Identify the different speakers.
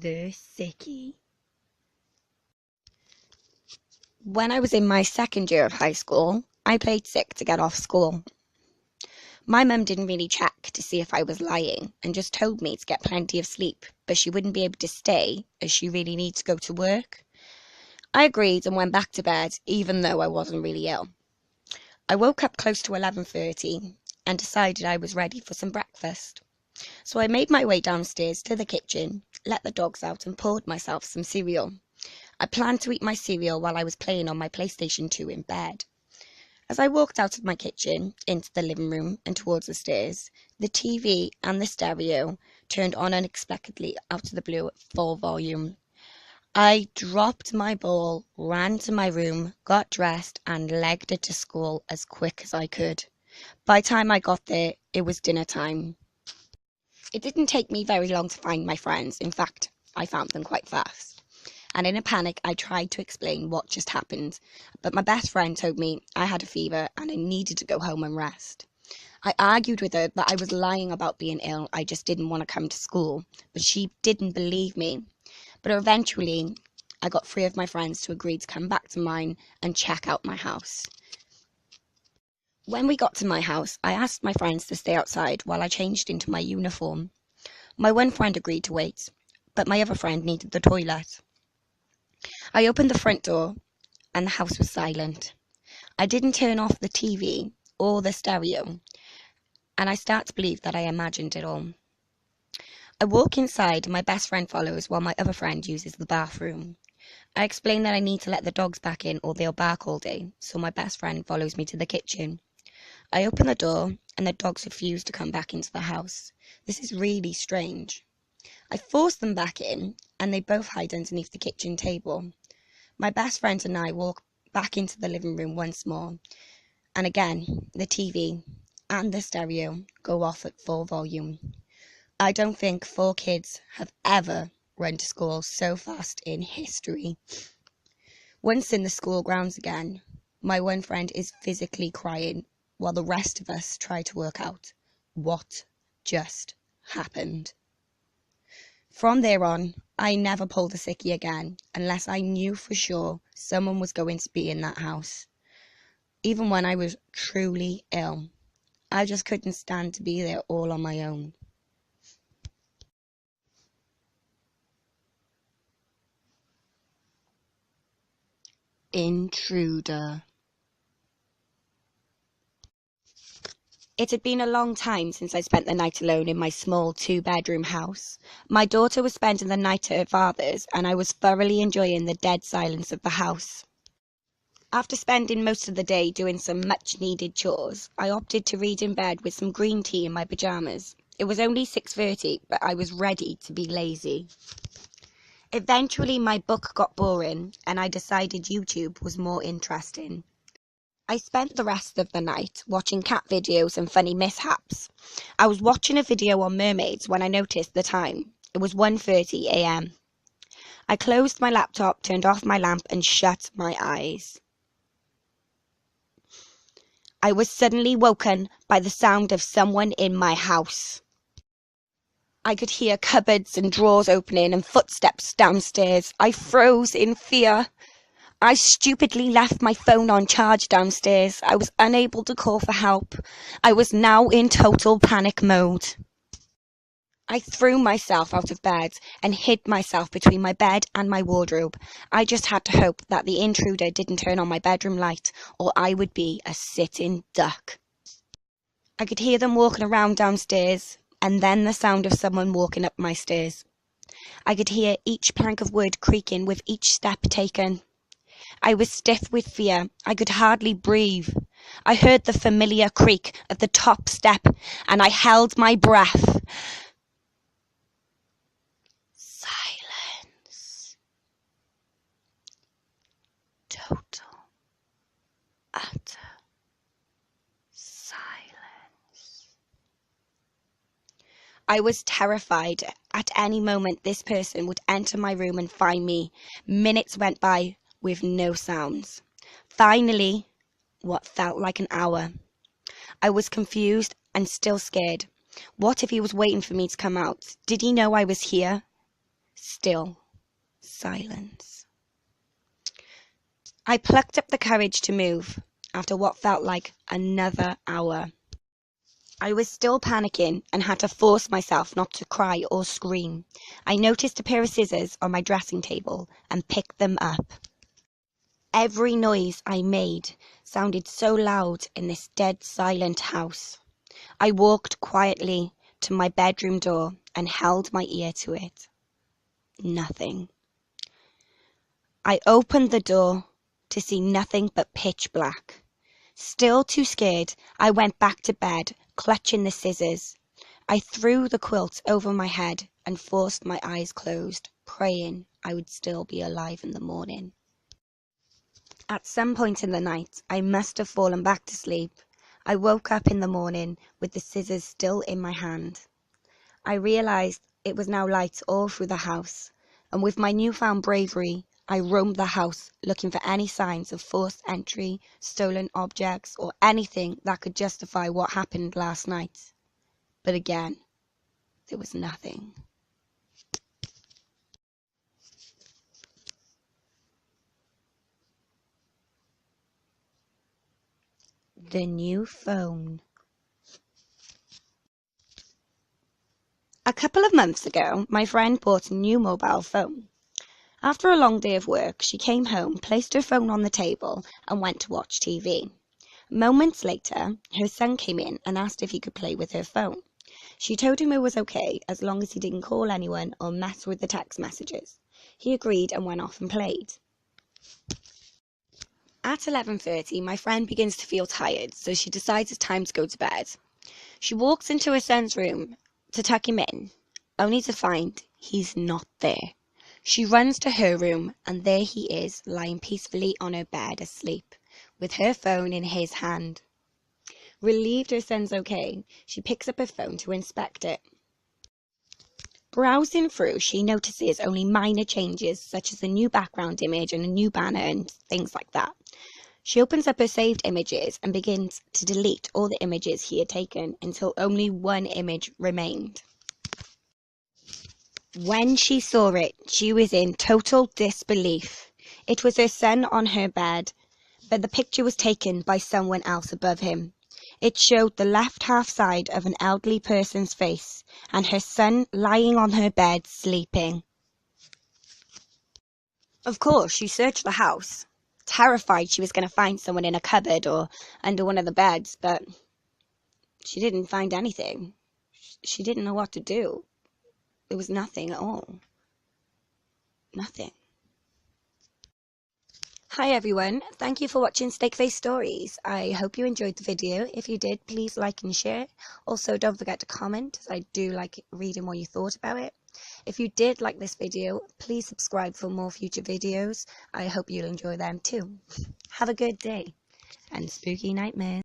Speaker 1: The sicky. When I was in my second year of high school, I played sick to get off school. My mum didn't really check to see if I was lying and just told me to get plenty of sleep, but she wouldn't be able to stay as she really needs to go to work. I agreed and went back to bed even though I wasn't really ill. I woke up close to 11:30 and decided I was ready for some breakfast. So I made my way downstairs to the kitchen, let the dogs out and poured myself some cereal. I planned to eat my cereal while I was playing on my PlayStation 2 in bed. As I walked out of my kitchen, into the living room and towards the stairs, the TV and the stereo turned on unexpectedly out of the blue at full volume. I dropped my ball, ran to my room, got dressed and legged it to school as quick as I could. By the time I got there, it was dinner time. It didn't take me very long to find my friends. In fact, I found them quite fast. And in a panic, I tried to explain what just happened, but my best friend told me I had a fever and I needed to go home and rest. I argued with her that I was lying about being ill, I just didn't want to come to school, but she didn't believe me. But eventually, I got 3 of my friends to agree to come back to mine and check out my house. When we got to my house, I asked my friends to stay outside while I changed into my uniform. My one friend agreed to wait, but my other friend needed the toilet. I opened the front door and the house was silent. I didn't turn off the TV or the stereo, and I start to believe that I imagined it all. I walk inside and my best friend follows while my other friend uses the bathroom. I explain that I need to let the dogs back in or they'll bark all day, so my best friend follows me to the kitchen. I open the door and the dogs refuse to come back into the house. This is really strange. I force them back in and they both hide underneath the kitchen table. My best friend and I walk back into the living room once more, and again the TV and the stereo go off at full volume. I don't think 4 kids have ever run to school so fast in history. Once in the school grounds again, my one friend is physically crying while the rest of us try to work out what just happened. From there on, I never pulled a sickie again unless I knew for sure someone was going to be in that house. Even when I was truly ill, I just couldn't stand to be there all on my own. Intruder. It had been a long time since I spent the night alone in my small 2-bedroom house. My daughter was spending the night at her father's and I was thoroughly enjoying the dead silence of the house. After spending most of the day doing some much-needed chores, I opted to read in bed with some green tea in my pyjamas. It was only 6:30, but I was ready to be lazy. Eventually my book got boring and I decided YouTube was more interesting. I spent the rest of the night watching cat videos and funny mishaps. I was watching a video on mermaids when I noticed the time. It was 1:30 a.m. I closed my laptop, turned off my lamp and shut my eyes. I was suddenly woken by the sound of someone in my house. I could hear cupboards and drawers opening and footsteps downstairs. I froze in fear. I stupidly left my phone on charge downstairs. I was unable to call for help. I was now in total panic mode. I threw myself out of bed and hid myself between my bed and my wardrobe. I just had to hope that the intruder didn't turn on my bedroom light or I would be a sitting duck. I could hear them walking around downstairs and then the sound of someone walking up my stairs. I could hear each plank of wood creaking with each step taken. I was stiff with fear. I could hardly breathe. I heard the familiar creak of the top step and I held my breath. Silence. Total, utter silence. I was terrified. At any moment this person would enter my room and find me. Minutes went by with no sounds. Finally, what felt like an hour. I was confused and still scared. What if he was waiting for me to come out? Did he know I was here? Still silence. I plucked up the courage to move after what felt like another hour. I was still panicking and had to force myself not to cry or scream. I noticed a pair of scissors on my dressing table and picked them up. Every noise I made sounded so loud in this dead silent house. I walked quietly to my bedroom door and held my ear to it. Nothing. I opened the door to see nothing but pitch black. Still too scared, I went back to bed, clutching the scissors. I threw the quilt over my head and forced my eyes closed, praying I would still be alive in the morning. At some point in the night, I must have fallen back to sleep. I woke up in the morning with the scissors still in my hand. I realized it was now light all through the house, and with my newfound bravery, I roamed the house looking for any signs of forced entry, stolen objects, or anything that could justify what happened last night. But again, there was nothing. The new phone. A couple of months ago, my friend bought a new mobile phone. After a long day of work, she came home, placed her phone on the table, and went to watch TV. Moments later, her son came in and asked if he could play with her phone. She told him it was okay as long as he didn't call anyone or mess with the text messages. He agreed and went off and played. At 11:30, my friend begins to feel tired, so she decides it's time to go to bed. She walks into her son's room to tuck him in, only to find he's not there. She runs to her room, and there he is, lying peacefully on her bed asleep, with her phone in his hand. Relieved her son's okay, she picks up her phone to inspect it. Browsing through, she notices only minor changes, such as a new background image and a new banner and things like that. She opens up her saved images and begins to delete all the images he had taken until only one image remained. When she saw it, she was in total disbelief. It was her son on her bed, but the picture was taken by someone else above him. It showed the left half side of an elderly person's face, and her son lying on her bed sleeping. Of course, she searched the house, terrified she was going to find someone in a cupboard or under one of the beds, but she didn't find anything. She didn't know what to do. There was nothing at all. Nothing. Hi everyone, thank you for watching Steakface Stories. I hope you enjoyed the video. If you did, please like and share. Also, don't forget to comment, as I do like reading what you thought about it. If you did like this video, please subscribe for more future videos. I hope you'll enjoy them too. Have a good day and spooky nightmares.